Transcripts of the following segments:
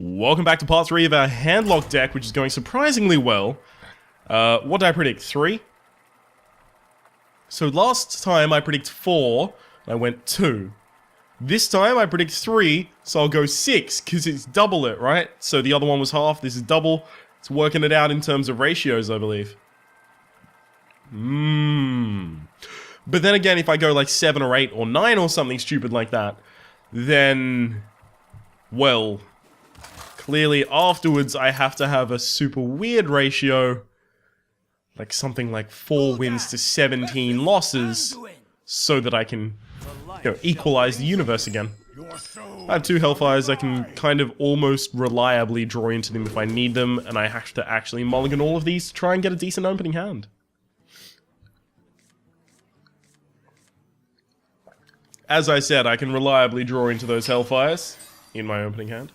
Welcome back to part 3 of our handlock deck, which is going surprisingly well. What did I predict? 3? So last time I predict 4, and I went 2. This time I predict 3, so I'll go 6, because it's double it, right? So the other one was half, this is double. It's working it out in terms of ratios, I believe. But then again, if I go like 7 or 8 or 9 or something stupid like that, then, well, clearly afterwards I have to have a super weird ratio, like something like 4 wins to 17 losses, so that I can, equalize the universe again. I have 2 Hellfires, I can kind of almost reliably draw into them if I need them, and I have to actually mulligan all of these to try and get a decent opening hand. As I said, I can reliably draw into those Hellfires in my opening hand.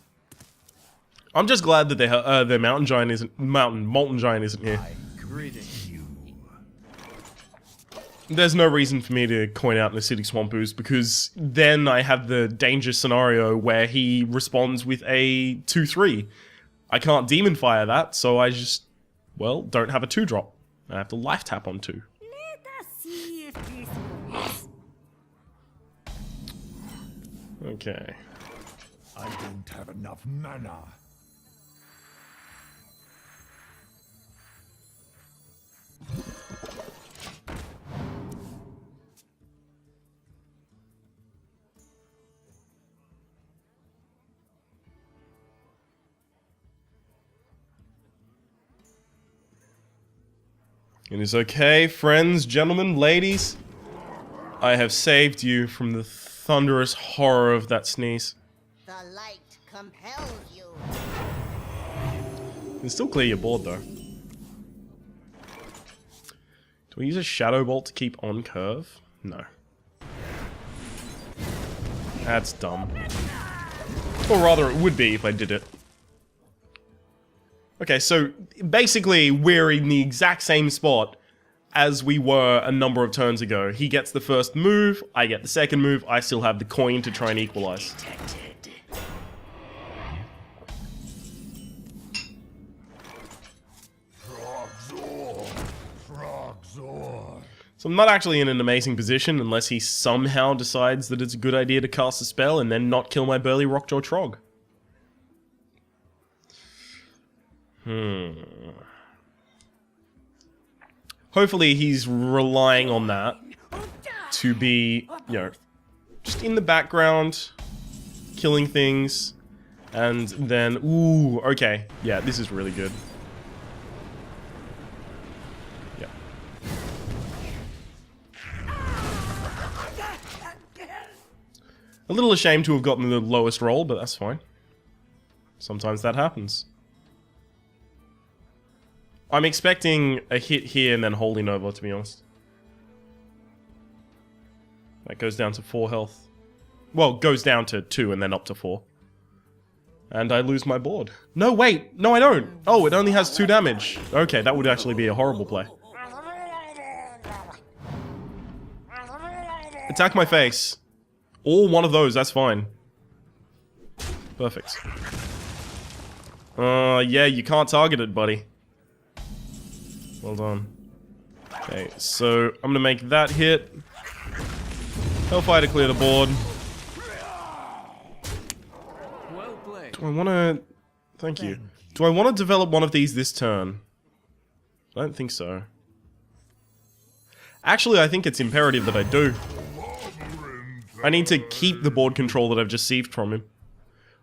I'm just glad that their Molten Giant isn't here. There's no reason for me to coin out an Acidic Swamp Ooze, because then I have the danger scenario where he responds with a 2-3. I can't Demon Fire that, so I just, well, don't have a 2-drop. I have to Life Tap on 2. Okay. I don't have enough mana. It is okay, friends, gentlemen, ladies. I have saved you from the thunderous horror of that sneeze. The light compels you. You can still clear your board, though. Do we use a Shadow Bolt to keep on curve? No. That's dumb. Or rather, it would be if I did it. Okay, so basically we're in the exact same spot as we were a number of turns ago. He gets the first move, I get the second move, I still have the coin to try and equalize. So I'm not actually in an amazing position unless he somehow decides that it's a good idea to cast a spell and then not kill my burly Rockjaw Trog. Hopefully he's relying on that to be, just in the background, killing things, and then, ooh, okay, yeah, this is really good. Yeah. A little ashamed to have gotten the lowest roll, but that's fine. Sometimes that happens. I'm expecting a hit here and then Holy Nova, to be honest. That goes down to 4 health. Well, goes down to 2 and then up to 4. And I lose my board. No, wait! No, I don't! Oh, it only has 2 damage. Okay, that would actually be a horrible play. Attack my face. All one of those, that's fine. Perfect. Yeah, you can't target it, buddy. Well done. Okay, so I'm gonna make that hit. Hellfire to clear the board. Do I wanna... Thank you. Do I wanna develop one of these this turn? I don't think so. Actually, I think it's imperative that I do. I need to keep the board control that I've just received from him.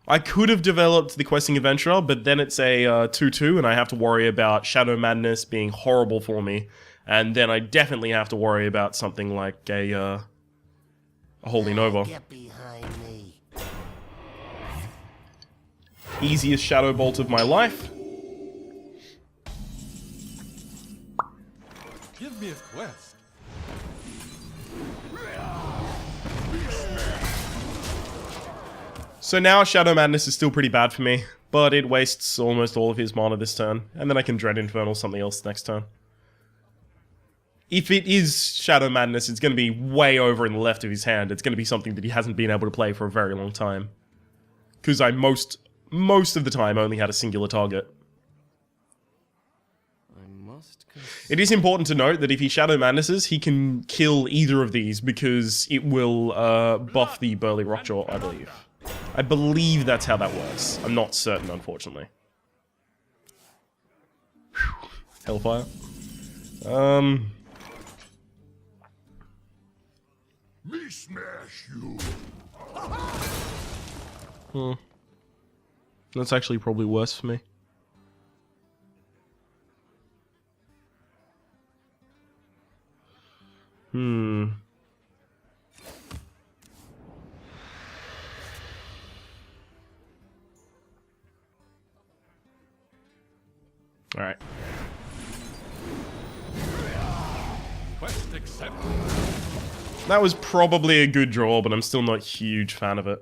I could have developed the Questing Adventurer, but then it's a 2-2, and I have to worry about Shadow Madness being horrible for me. And then I definitely have to worry about something like a Holy Nova. Get behind me. Easiest Shadow Bolt of my life. Give me a quest. So now Shadow Madness is still pretty bad for me, but it wastes almost all of his mana this turn, and then I can Dread Infernal something else next turn. If it is Shadow Madness, it's going to be way over in the left of his hand. It's going to be something that he hasn't been able to play for a very long time. Because I most most of the time only had a singular target. It is important to note that if he Shadow Madnesses, he can kill either of these because it will buff the Burly Rockjaw, I believe. I believe that's how that works. I'm not certain, unfortunately. Whew. Hellfire. Me smash you. That's actually probably worse for me. Alright. Quest accepted. That was probably a good draw, but I'm still not a huge fan of it.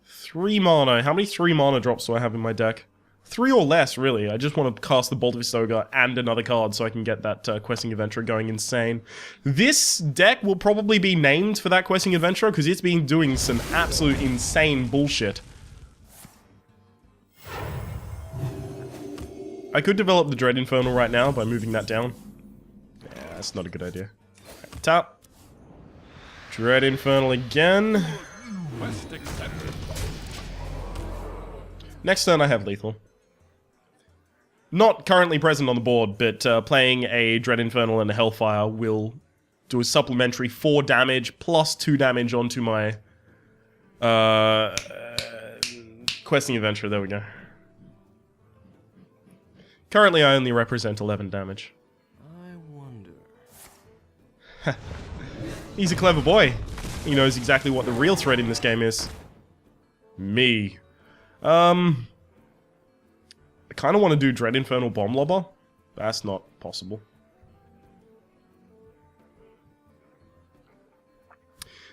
3 mana. How many 3 mana drops do I have in my deck? 3 or less, really. I just want to cast the Bolt of Istoga and another card so I can get that Questing Adventurer going insane. This deck will probably be named for that Questing Adventurer because it's been doing some absolute insane bullshit. I could develop the Dread Infernal right now by moving that down. Yeah, that's not a good idea. Right, tap. Dread Infernal again. Quest accepted. Next turn I have Lethal. Not currently present on the board, but playing a Dread Infernal and a Hellfire will do a supplementary 4 damage plus 2 damage onto my Questing Adventurer. There we go. Currently I only represent 11 damage. I wonder. He's a clever boy. He knows exactly what the real threat in this game is. Me. I kind of want to do Dread Infernal Bomb Lobber. That's not possible.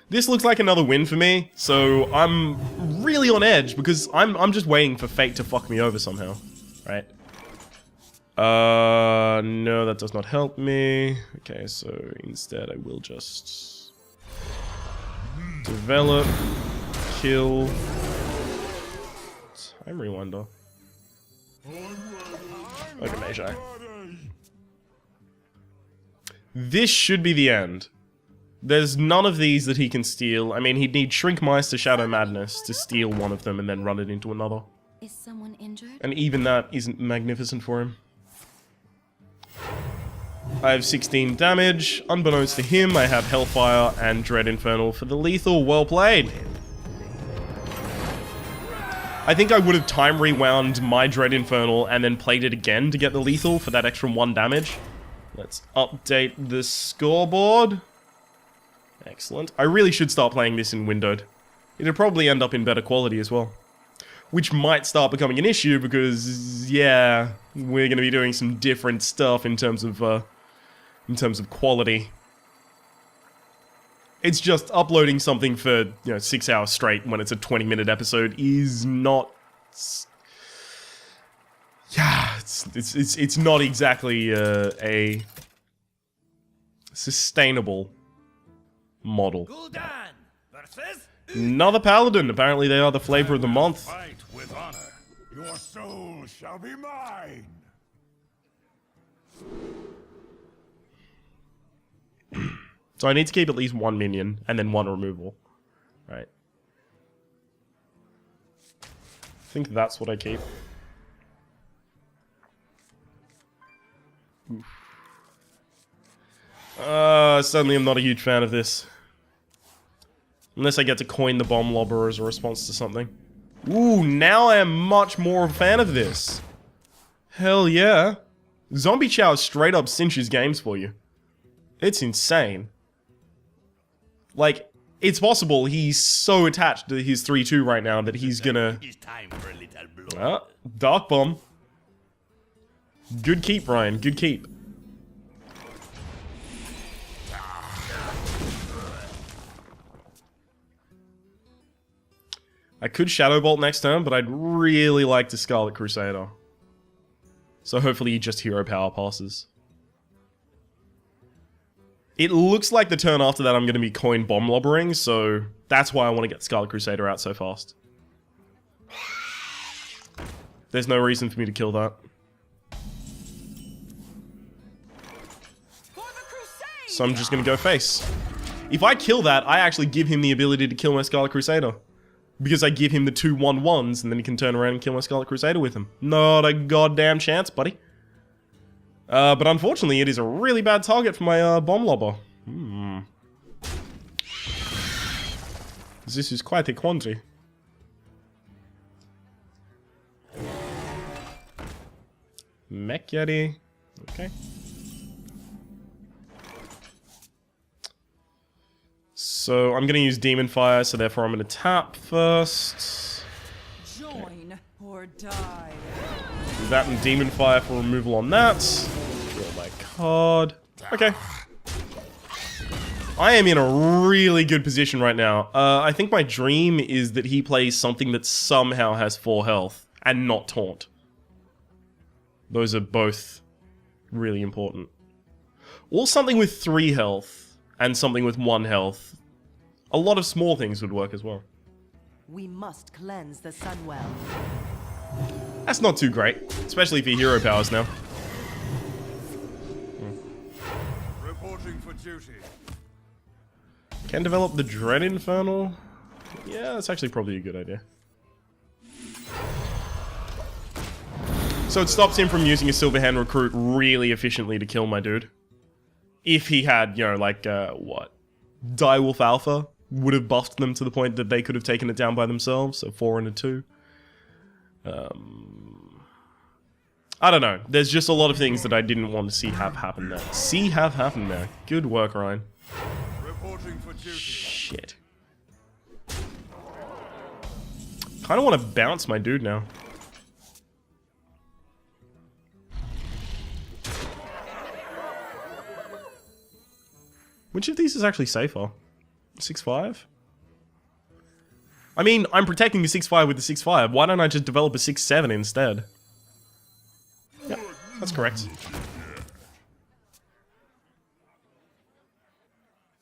This looks like another win for me, so I'm really on edge because I'm just waiting for fate to fuck me over somehow, right? No, that does not help me. Okay, so instead I will just develop, kill, time rewinder. Okay, Magi. This should be the end. There's none of these that he can steal. I mean, he'd need Shrinkmeister Shadow Madness to steal one of them and then run it into another. Is someone injured? And even that isn't magnificent for him. I have 16 damage. Unbeknownst to him, I have Hellfire and Dread Infernal for the lethal. Well played. I think I would have time rewound my Dread Infernal and then played it again to get the lethal for that extra 1 damage. Let's update the scoreboard. Excellent. I really should start playing this in windowed. It'll probably end up in better quality as well. Which might start becoming an issue because, yeah, we're going to be doing some different stuff in terms of quality. It's just uploading something for, 6 hours straight when it's a 20-minute episode is not... Yeah, it's not exactly a sustainable model. Another paladin. Apparently they are the flavor of the month. Fight with honor. Your soul shall be mine. So I need to keep at least 1 minion and then 1 removal. Right. I think that's what I keep. Suddenly I'm not a huge fan of this. Unless I get to coin the Bomb Lobber as a response to something. Ooh, now I am much more a fan of this. Hell yeah. Zombie Chow straight up cinches games for you. It's insane. Like, it's possible he's so attached to his 3-2 right now that he's gonna... It's time for a little blood. Ah, Dark Bomb. Good keep, Ryan. Good keep. I could Shadow Bolt next turn, but I'd really like to Scarlet Crusader. So hopefully he just hero power passes. It looks like the turn after that I'm going to be coin bomb lobbering, so that's why I want to get Scarlet Crusader out so fast. There's no reason for me to kill that. So I'm just gonna go face. If I kill that, I actually give him the ability to kill my Scarlet Crusader. Because I give him the 2/1/1s, and then he can turn around and kill my Scarlet Crusader with him. Not a goddamn chance, buddy. But unfortunately, it is a really bad target for my Bomb Lobber. This is quite a quandary. Mech Yeti. Okay. So I'm gonna use Demon Fire, so therefore I'm gonna tap first. Join or die. Do that and Demon Fire for removal on that. Draw my card. Okay. I am in a really good position right now. I think my dream is that he plays something that somehow has 4 health and not Taunt. Those are both really important. Or something with 3 health and something with 1 health. A lot of small things would work as well. We must cleanse the Sunwell. That's not too great, especially for hero powers now. Reporting for duty. Can develop the Dread Infernal. Yeah, that's actually probably a good idea. So it stops him from using a Silverhand Recruit really efficiently to kill my dude. If he had, you know, like, what? Direwolf Alpha would have buffed them to the point that they could have taken it down by themselves, so 4 and a 2. I don't know. There's just a lot of things that I didn't want to see have happen there. Good work, Ryan. Reporting for duty. Shit. Kind of want to bounce my dude now. Which of these is actually safer? 6-5? I mean, I'm protecting the 6-5 with the 6-5. Why don't I just develop a 6-7 instead? Yep, that's correct.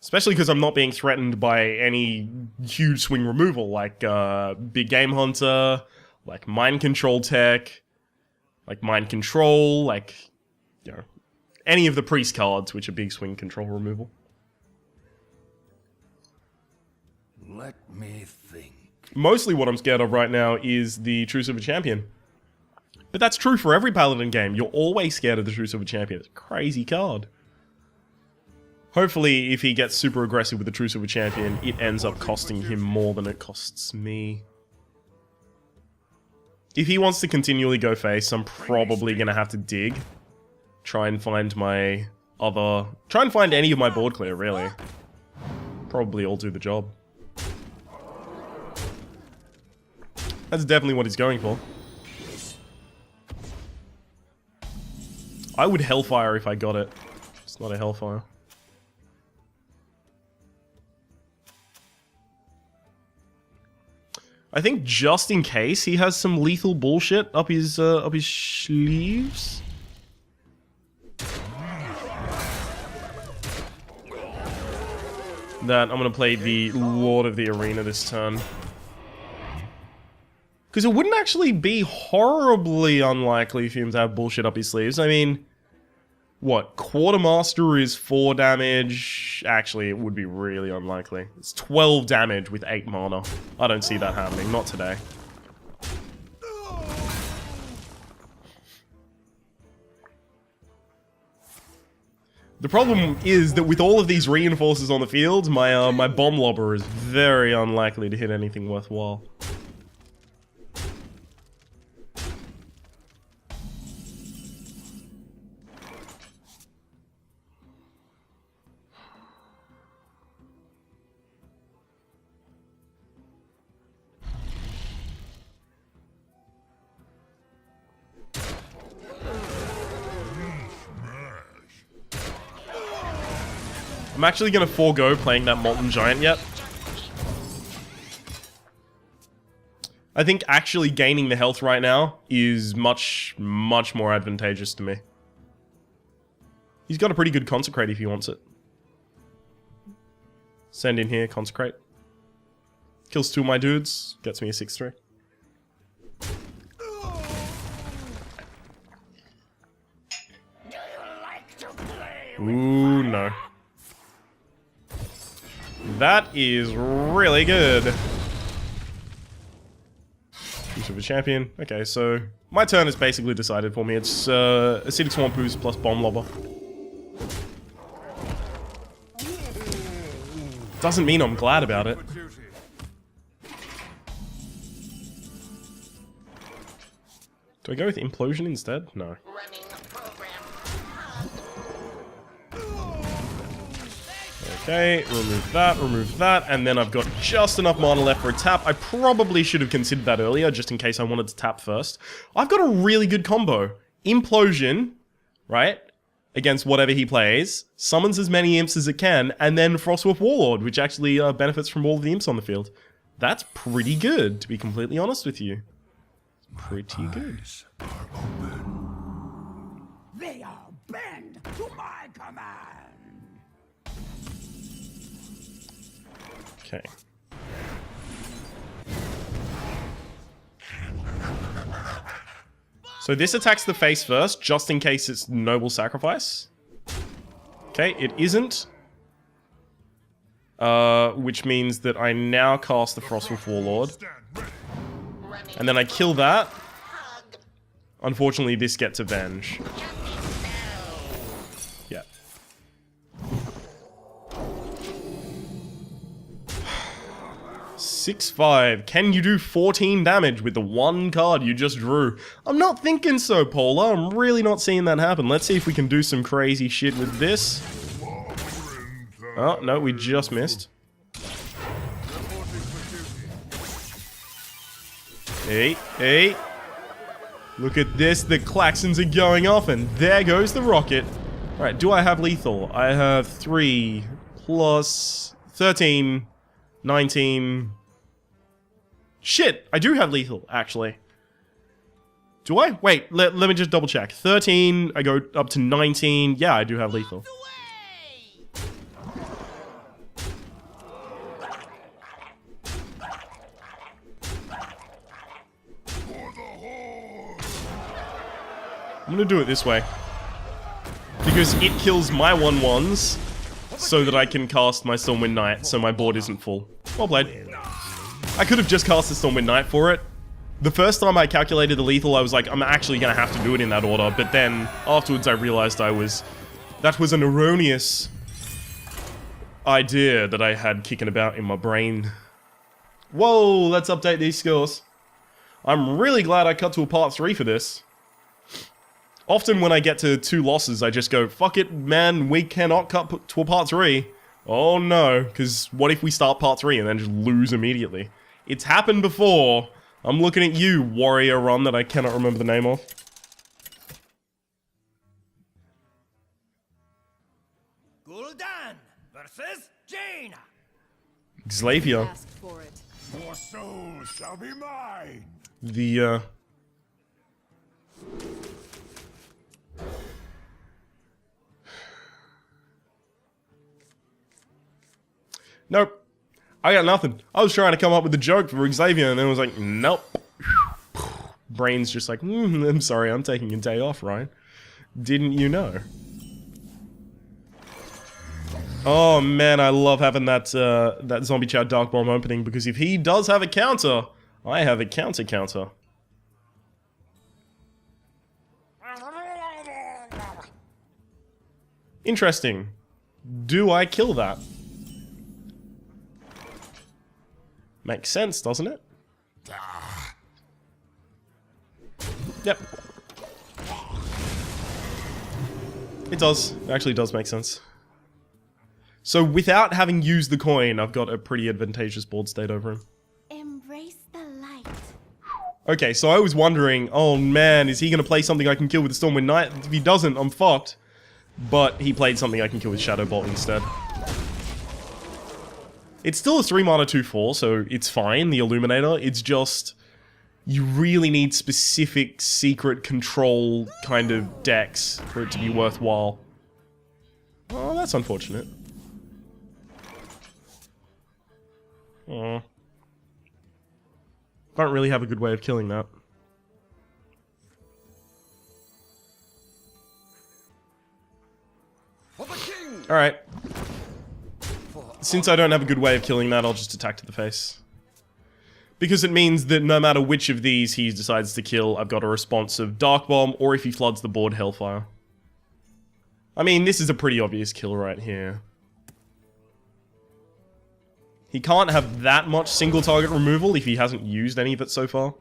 Especially because I'm not being threatened by any huge swing removal, like Big Game Hunter, like Mind Control Tech, like Mind Control, like, you know, any of the Priest cards, which are big swing control removal. Let me think. Mostly what I'm scared of right now is the True Silver Champion. But that's true for every Paladin game. You're always scared of the True Silver Champion. It's a crazy card. Hopefully, if he gets super aggressive with the True Silver Champion, it ends up costing him more than it costs me. If he wants to continually go face, I'm probably going to have to dig. Try and find my other... Try and find any of my board clear, really. Probably all do the job. That's definitely what he's going for. I would Hellfire if I got it. It's not a Hellfire. I think just in case he has some lethal bullshit up his sleeves. That I'm gonna play the Lord of the Arena this turn. Because it wouldn't actually be horribly unlikely for him to have bullshit up his sleeves. I mean, what? Quartermaster is 4 damage. Actually, it would be really unlikely. It's 12 damage with 8 mana. I don't see that happening. Not today. The problem is that with all of these reinforcers on the field, my Bomb Lobber is very unlikely to hit anything worthwhile. I'm actually going to forego playing that Molten Giant yet. I think actually gaining the health right now is much, much more advantageous to me. He's got a pretty good Consecrate if he wants it. Send in here, Consecrate. Kills 2 of my dudes, gets me a 6-3. Ooh, no. That is really good. Use of a champion. Okay, so my turn is basically decided for me. It's Acidic Swamp Ooze plus Bomb Lobber. Doesn't mean I'm glad about it. Do I go with Implosion instead? No. Okay, remove that, and then I've got just enough mana left for a tap. I probably should have considered that earlier, just in case I wanted to tap first. I've got a really good combo. Implosion, right? Against whatever he plays, summons as many imps as it can, and then Frostwolf Warlord, which actually benefits from all of the imps on the field. That's pretty good, to be completely honest with you. Pretty good. They are bend to my command. Okay. So this attacks the face first, just in case it's Noble Sacrifice. Okay, it isn't. Which means that I now cast the Frostwolf Warlord. And then I kill that. Unfortunately, this gets Avenge. Yeah. (6/5). Can you do 14 damage with the one card you just drew? I'm not thinking so, Polar. I'm really not seeing that happen. Let's see if we can do some crazy shit with this. Oh, no, we just missed. Hey, hey. Look at this, the klaxons are going off, and there goes the rocket. Alright, do I have lethal? I have 3 plus 13, 19... Shit, I do have lethal, actually. Do I? Wait, let me just double check. 13, I go up to 19. Yeah, I do have lethal. I'm gonna do it this way. Because it kills my 1/1s, so that I can cast my Stormwind Knight, so my board isn't full. Well played. I could have just cast the Stormwind Knight for it. The first time I calculated the lethal, I was like, I'm actually gonna have to do it in that order, but then afterwards I realized that was an erroneous idea that I had kicking about in my brain. Whoa, let's update these scores. I'm really glad I cut to a part 3 for this. Often when I get to 2 losses, I just go, fuck it, man, we cannot cut to a part 3. Oh no, because what if we start part 3 and then just lose immediately? It's happened before. I'm looking at you, Warrior Run, that I cannot remember the name of. Gul'dan versus Jaina. Xlavier. Asked for it. Your soul shall be mine. Nope. I got nothing. I was trying to come up with a joke for Xavier, and then I was like, nope. Brain's just like, I'm sorry, I'm taking a day off, Ryan. Didn't you know? Oh man, I love having that that Zombie Chow Dark Bomb opening, because if he does have a counter, I have a counter. Interesting. Do I kill that? Makes sense, doesn't it? Yep. It does. It actually does make sense. So without having used the coin, I've got a pretty advantageous board state over him. Embrace the light. Okay, so I was wondering, oh man, is he going to play something I can kill with the Stormwind Knight? If he doesn't, I'm fucked. But he played something I can kill with Shadow Bolt instead. It's still a 3 mana 2/4, so it's fine, the Illuminator. It's just, you really need specific secret control kind of decks for it to be worthwhile. Oh, that's unfortunate. Oh. Don't really have a good way of killing that. For the Alright. Since I don't have a good way of killing that, I'll just attack to the face. Because it means that no matter which of these he decides to kill, I've got a response of Dark Bomb, or if he floods the board, Hellfire. I mean, this is a pretty obvious kill right here. He can't have that much single target removal if he hasn't used any of it so far.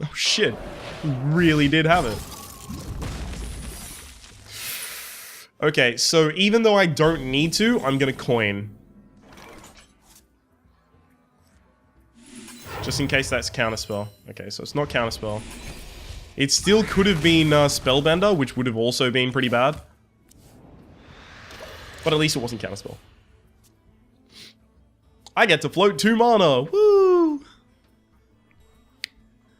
Oh shit, he really did have it. Okay, so even though I don't need to, I'm gonna coin. Just in case that's counterspell. Okay, so it's not counterspell. It still could have been Spellbender, which would have also been pretty bad. But at least it wasn't counterspell. I get to float 2 mana! Woo!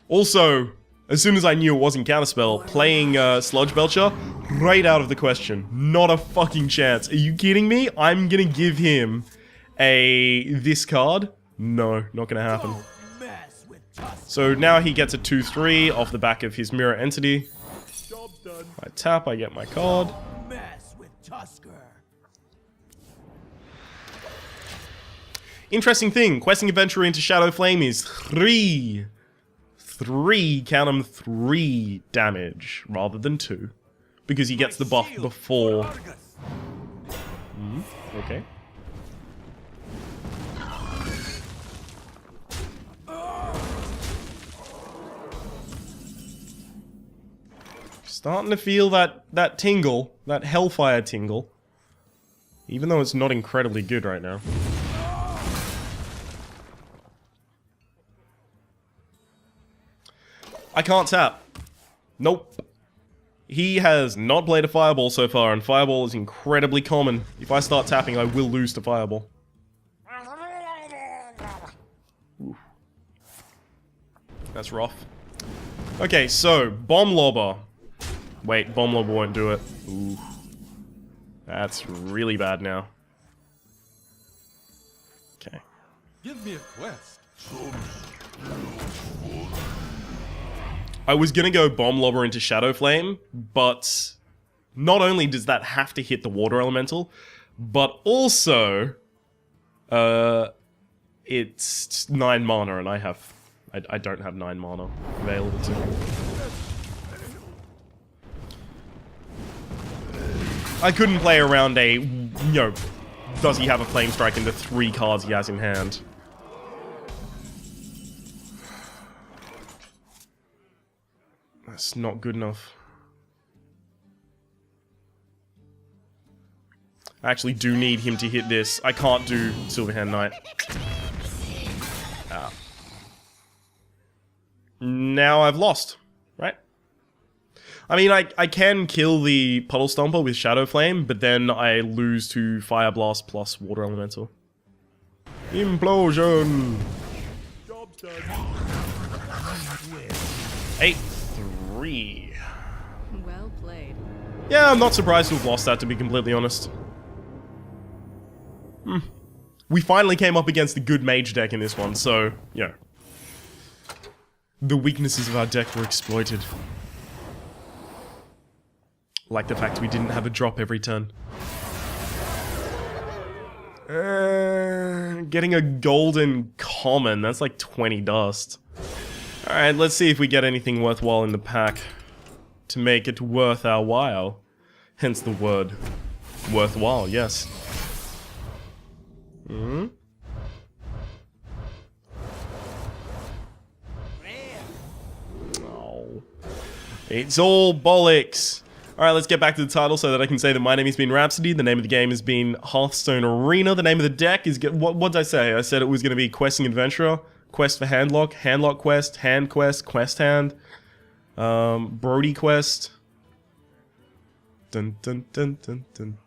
Also, as soon as I knew it wasn't counterspell, playing Sludge Belcher, right out of the question. Not a fucking chance. Are you kidding me? I'm gonna give him this card? No, not gonna happen. So now he gets a 2/3 off the back of his Mirror Entity. I tap, I get my card. Interesting thing, Questing Adventurer into Shadow Flame is 3, count 'em, 3 damage, rather than 2. Because he gets the buff before. Okay. Starting to feel that tingle, that Hellfire tingle. Even though it's not incredibly good right now. I can't tap. Nope. He has not played a Fireball so far, and Fireball is incredibly common. If I start tapping, I will lose to Fireball. Oof. That's rough. Okay, so, Bomb Lobber. Wait, Bomb Lobber won't do it. Ooh. That's really bad now. Okay. Give me a quest. I was gonna go Bomb Lobber into Shadow Flame, but not only does that have to hit the Water Elemental, but also, it's 9 mana, and I don't have 9 mana available to me. I couldn't play around does he have a Flame Strike into 3 cards he has in hand. That's not good enough. I actually do need him to hit this. I can't do Silverhand Knight. Ah. Now I've lost, right? I mean, I can kill the Puddle Stomper with Shadow Flame, but then I lose to Fire Blast plus Water Elemental. Implosion! Job's done. 8-3. Well played. Yeah, I'm not surprised to have lost that, to be completely honest. We finally came up against a good mage deck in this one, so, yeah. The weaknesses of our deck were exploited. Like the fact we didn't have a drop every turn. Getting a golden common, that's like 20 dust. Alright, let's see if we get anything worthwhile in the pack to make it worth our while. Hence the word worthwhile, yes. Oh. It's all bollocks. Alright, let's get back to the title so that I can say that my name has been Rhapsody, the name of the game has been Hearthstone Arena, the name of the deck is... What did I say? I said it was going to be Questing Adventurer, Quest for Handlock, Handlock Quest, Hand Quest, Questhand, Brody Quest. Dun dun dun dun dun.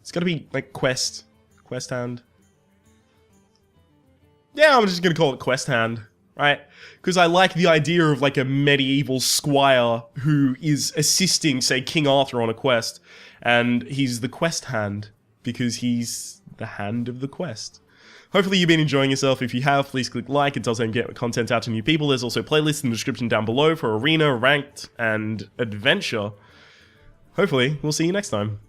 It's gotta be, like, Questhand. Yeah, I'm just gonna call it Questhand. Right? Because I like the idea of like a medieval squire who is assisting, say, King Arthur on a quest, and he's the quest hand because he's the hand of the quest. Hopefully you've been enjoying yourself. If you have, please click like. It does help get content out to new people. There's also playlists in the description down below for Arena, Ranked, and Adventure. Hopefully, we'll see you next time.